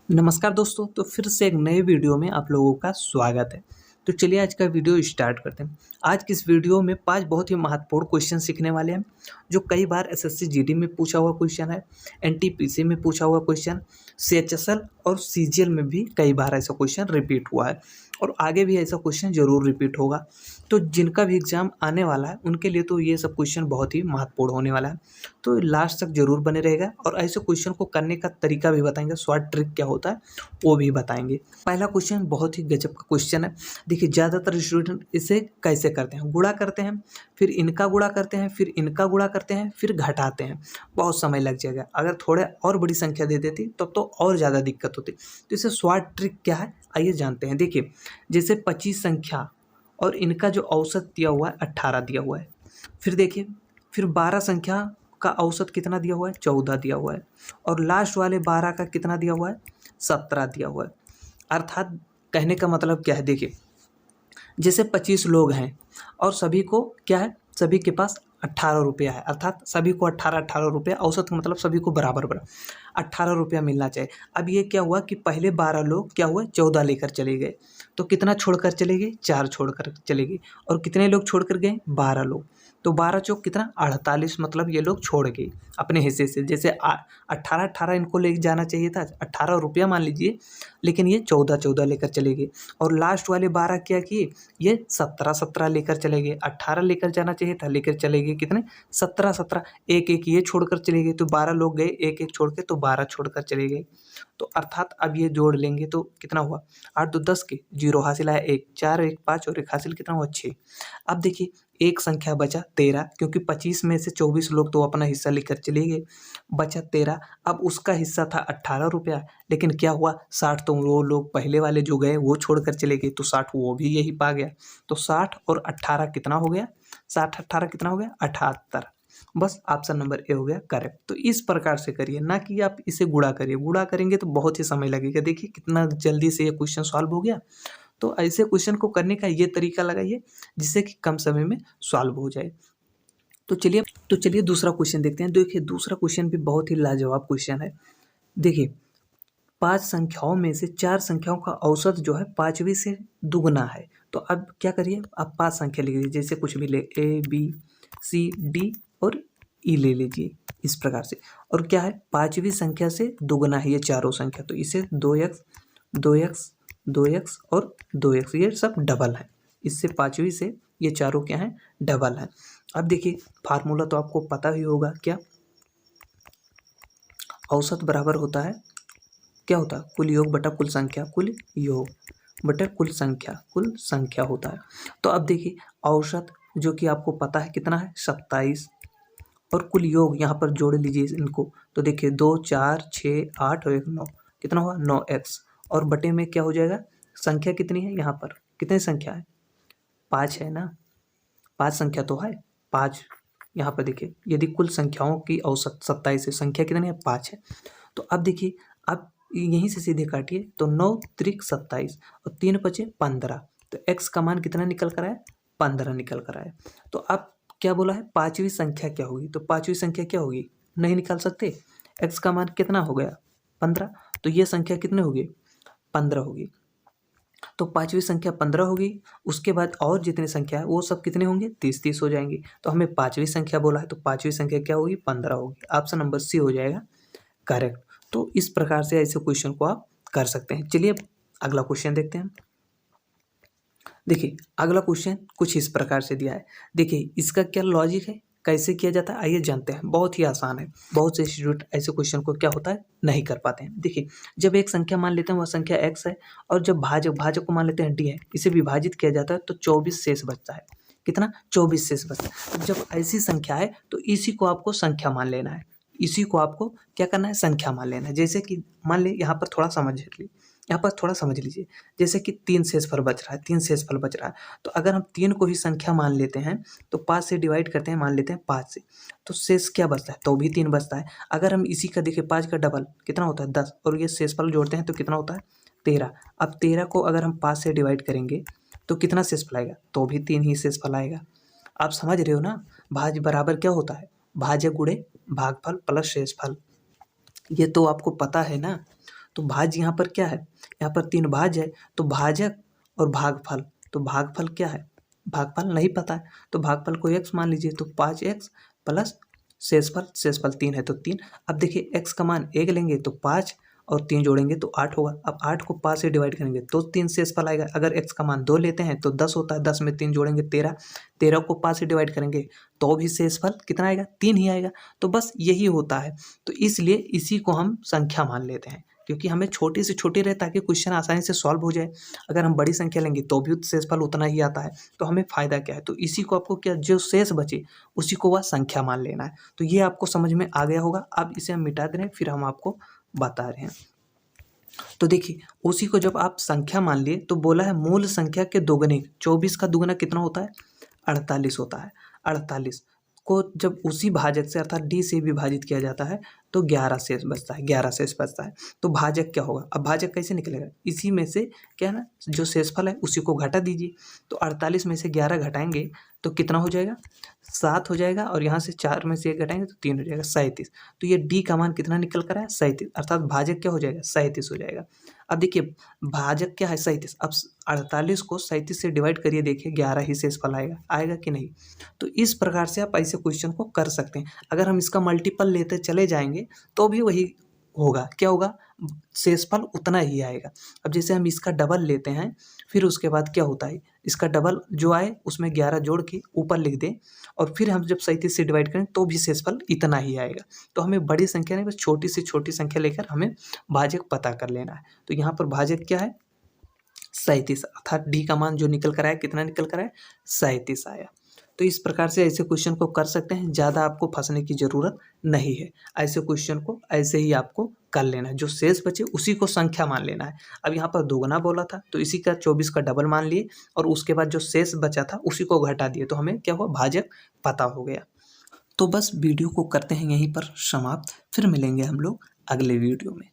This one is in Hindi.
नमस्कार दोस्तों, तो फिर से एक नए वीडियो में आप लोगों का स्वागत है। तो चलिए आज का वीडियो स्टार्ट करते हैं। आज की इस वीडियो में 5 बहुत ही महत्वपूर्ण क्वेश्चन सीखने वाले हैं, जो कई बार एसएससी जीडी में पूछा हुआ क्वेश्चन है, एनटीपीसी में पूछा हुआ क्वेश्चन, सीएचएसएल और सीजीएल में भी कई बार ऐसा क्वेश्चन रिपीट हुआ है और आगे भी ऐसा क्वेश्चन ज़रूर रिपीट होगा। तो जिनका भी एग्ज़ाम आने वाला है, उनके लिए तो ये सब क्वेश्चन बहुत ही महत्वपूर्ण होने वाला है। तो लास्ट तक ज़रूर बने रहेगा और ऐसे क्वेश्चन को करने का तरीका भी बताएंगे, शॉर्ट ट्रिक क्या होता है वो भी बताएंगे। पहला क्वेश्चन बहुत ही गजब का क्वेश्चन है। देखिए, ज़्यादातर स्टूडेंट इसे कैसे करते हैं, गुणा करते हैं, फिर इनका गुणा करते हैं, फिर इनका गुणा करते हैं, फिर घटाते हैं। बहुत समय लग जाएगा। अगर थोड़े और बड़ी संख्या दे देती तब तो और ज़्यादा दिक्कत होती। तो इसे शॉर्ट ट्रिक क्या है, आइए जानते हैं। देखिए, जैसे 25 संख्या और इनका जो औसत दिया हुआ है 18 दिया हुआ है। फिर देखिए, फिर 12 संख्या का औसत कितना दिया हुआ है, 14 दिया हुआ है, और लास्ट वाले 12 का कितना दिया हुआ है, 17 दिया हुआ है। अर्थात कहने का मतलब क्या है, देखिए, जैसे 25 लोग हैं और सभी को क्या है, सभी के पास 18 रुपया है, अर्थात सभी को 18 रुपया औसत, मतलब सभी को बराबर बराबर 18 रुपया मिलना चाहिए। अब ये क्या हुआ कि पहले 12 लोग क्या हुआ, 14 लेकर चले गए, तो कितना छोड़कर चले गए, 4 छोड़कर चले गए। और कितने लोग छोड़कर गए, 12 लोग। तो 12 चौक कितना, 48, मतलब ये लोग छोड़ गए अपने हिस्से से। जैसे 18 इनको ले जाना चाहिए था, 18 रुपया मान लीजिए, लेकिन ये 14 लेकर चले गए। और लास्ट वाले 12 क्या किए, ये 17 लेकर चले गए। 18 लेकर जाना चाहिए था, लेकर चले गए कितने, 17। एक एक ये छोड़कर चले गए, तो 12 लोग गए एक एक छोड़ के, तो 12 छोड़कर चले गए। तो अर्थात अब ये जोड़ लेंगे तो कितना हुआ, 8 2 10 के, 0 हासिल आया 1, 4 1 5 और 1 हासिल कितना हुआ, 6। अब देखिए, एक संख्या बचा 13, क्योंकि 25 में से 24 लोग तो अपना हिस्सा लेकर चले गए, बचा 13। अब उसका हिस्सा था 18 रुपया, लेकिन क्या हुआ, 60 तो वो लोग पहले वाले जो गए वो छोड़कर चले गए, तो 60 वो भी यही पा गया। तो 60 और 18 कितना हो गया, 60 18 कितना हो गया, 78। बस ऑप्शन नंबर ए हो गया करेक्ट। तो इस प्रकार से करिए, ना कि आप इसे गुणा करिए। गुणा करेंगे तो बहुत ही समय लगेगा। देखिए कितना जल्दी से ये क्वेश्चन सॉल्व हो गया। तो ऐसे क्वेश्चन को करने का ये तरीका लगाइए, जिससे कि कम समय में सॉल्व हो जाए। तो चलिए दूसरा क्वेश्चन देखते हैं। देखिए, दूसरा क्वेश्चन भी बहुत ही लाजवाब क्वेश्चन है। देखिए, 5 संख्याओं में से 4 संख्याओं का औसत जो है 5वीं से दुगना है। तो अब क्या करिए, आप 5 संख्या लिख लीजिए, जैसे कुछ भी ले, ए बी सी डी और ई ले लीजिए इस प्रकार से। और क्या है, 5वीं संख्या से दुगना है ये चारों संख्या, तो इसे 2x 2x 2x और 2x, ये सब डबल है। इससे 5वीं से ये चारों क्या हैं, डबल है। अब देखिए, फार्मूला तो आपको पता ही होगा, क्या, औसत बराबर होता है, क्या होता है, कुल योग बटा कुल संख्या, कुल योग बटा कुल संख्या होता है। तो अब देखिए, औसत जो कि आपको पता है कितना है, 27, और कुल योग यहाँ पर जोड़ लीजिए इनको, तो देखिए 2 4 6 8 और 1 9, कितना हुआ, 9x। और बटे में क्या हो जाएगा, संख्या कितनी है, यहाँ पर कितनी संख्या है, 5 है ना, 5 संख्या तो है, 5। यहाँ पर देखिए, यदि कुल संख्याओं की औसत 27 है, संख्या कितनी है, 5 है। तो अब देखिए, अब यहीं से सीधे काटिए, तो 9 त्रिक 27 और 3 बचे 15, तो x का मान कितना निकल कर आया, 15 निकल कर आया। तो अब क्या बोला है, 5वीं संख्या क्या होगी, तो 5वीं संख्या क्या होगी, नहीं निकाल सकते। x का मान कितना हो गया, 15, तो ये संख्या कितनी होगी, 15 होगी। तो 5वीं संख्या 15 होगी। उसके बाद और जितनी संख्या है वो सब कितने होंगे, 30 हो जाएंगी। तो हमें 5वीं संख्या बोला है, तो 5वीं संख्या क्या होगी, 15 होगी। ऑप्शन नंबर सी हो जाएगा करेक्ट। तो इस प्रकार से ऐसे क्वेश्चन को आप कर सकते हैं। चलिए अगला क्वेश्चन देखते हैं। देखिए, अगला क्वेश्चन कुछ इस प्रकार से दिया है। देखिए, इसका क्या लॉजिक है, कैसे किया जाता है, आइए जानते हैं। बहुत ही आसान है। बहुत से स्टूडेंट ऐसे क्वेश्चन को क्या होता है, नहीं कर पाते हैं। देखिए, जब एक संख्या मान लेते हैं वह संख्या x है, और जब भाजक को मान लेते हैं d है, इसे विभाजित किया जाता है तो 24 शेष बचता है। कितना, 24 शेष बचता है। तो जब ऐसी संख्या है तो इसी को आपको संख्या मान लेना है। इसी को आपको क्या करना है, संख्या मान लेना है। जैसे कि मान ले, यहाँ पर थोड़ा समझ लीजिए, यहाँ पर थोड़ा समझ लीजिए। जैसे कि 3 शेषफल बच रहा है, 3 शेषफल बच रहा है, तो अगर हम 3 को ही संख्या मान लेते हैं तो 5 से डिवाइड करते हैं, मान लेते हैं 5 से, तो शेष क्या बचता है, तो भी 3 बचता है। अगर हम इसी का देखिए, 5 का डबल कितना होता है, 10, और ये शेषफल जोड़ते हैं तो कितना होता है, 13। अब 13 को अगर हम 5 से डिवाइड करेंगे तो कितना शेषफल आएगा, तो भी 3 ही शेषफल आएगा। आप समझ रहे हो ना, भाज्य बराबर क्या होता है, भाज्य गुणे भागफल प्लस शेषफल। ये तो आपको पता है ना। तो भाज्य यहाँ पर क्या है, यहाँ पर 3 भाज्य है, तो भाजक और भागफल, तो भागफल क्या है, भागफल नहीं पता है, तो भागफल को x मान लीजिए, तो 5x प्लस शेषफल 3 है तो 3। अब देखिए x का मान 1 लेंगे तो 5 और 3 जोड़ेंगे तो 8 होगा। अब 8 को 5 से डिवाइड करेंगे तो 3 शेषफल आएगा। अगर x का मान 2 लेते हैं तो 10 होता है, 10 में 3 जोड़ेंगे 13, 13 को 5 से डिवाइड करेंगे तो भी शेषफल कितना आएगा, 3 ही आएगा। तो बस यही होता है, तो इसलिए इसी को हम संख्या मान लेते हैं, क्योंकि हमें छोटी से छोटी रहे ताकि क्वेश्चन आसानी से सॉल्व हो जाए। अगर हम बड़ी संख्या लेंगे तो भी शेषफल उतना ही आता है, तो हमें फ़ायदा क्या है, तो इसी को आपको क्या, जो शेष बचे उसी को वह संख्या मान लेना है। तो ये आपको समझ में आ गया होगा। अब इसे हम मिटा दे रहे हैं, फिर हम आपको बता रहे हैं। तो देखिए उसी को जब आप संख्या मान लिए तो बोला है मूल संख्या के दोगुने, 24 का दुगुना कितना होता है, 48 होता है। 48 को जब उसी भाजक से अर्थात d से विभाजित किया जाता है तो 11 शेष बचता है, 11 शेष बचता है। तो भाजक क्या होगा, अब भाजक कैसे निकलेगा, इसी में से क्या है ना, जो शेषफल है उसी को घटा दीजिए। तो 48 में से 11 घटाएंगे तो कितना हो जाएगा, 7 हो जाएगा, और यहाँ से 4 में से 1 घटाएंगे तो 3 हो जाएगा, 37। तो ये d का मान कितना निकल कर आया, 37, अर्थात भाजक क्या हो जाएगा, 37 हो जाएगा। अब देखिए भाजक क्या है, 37। अब 48 को 37 से डिवाइड करिए, देखिए 11 ही शेषफल आएगा, आएगा कि नहीं। तो इस प्रकार से आप ऐसे क्वेश्चन को कर सकते हैं। अगर हम इसका मल्टीपल लेते चले जाएंगे तो भी वही होगा, क्या होगा, शेषफल उतना ही आएगा। अब जैसे हम इसका डबल लेते हैं, फिर उसके बाद क्या होता है, इसका डबल जो आए उसमें 11 जोड़ के ऊपर लिख दें, और फिर हम जब 37 से डिवाइड करें तो भी शेषफल इतना ही आएगा। तो हमें बड़ी संख्या नहीं, बस छोटी से छोटी संख्या लेकर हमें भाजक पता कर लेना है। तो यहाँ पर भाजक क्या है, 37, अर्थात डी का मान जो निकल कर आया, कितना निकल कर आया, 37 आया। तो इस प्रकार से ऐसे क्वेश्चन को कर सकते हैं, ज़्यादा आपको फंसने की ज़रूरत नहीं है। ऐसे क्वेश्चन को ऐसे ही आपको कर लेना है, जो शेष बचे उसी को संख्या मान लेना है। अब यहाँ पर दोगुना बोला था तो इसी का 24 का डबल मान लिए, और उसके बाद जो शेष बचा था उसी को घटा दिए, तो हमें क्या हुआ, भाजक पता हो गया। तो बस वीडियो को करते हैं यहीं पर समाप्त, फिर मिलेंगे हम लोग अगले वीडियो में।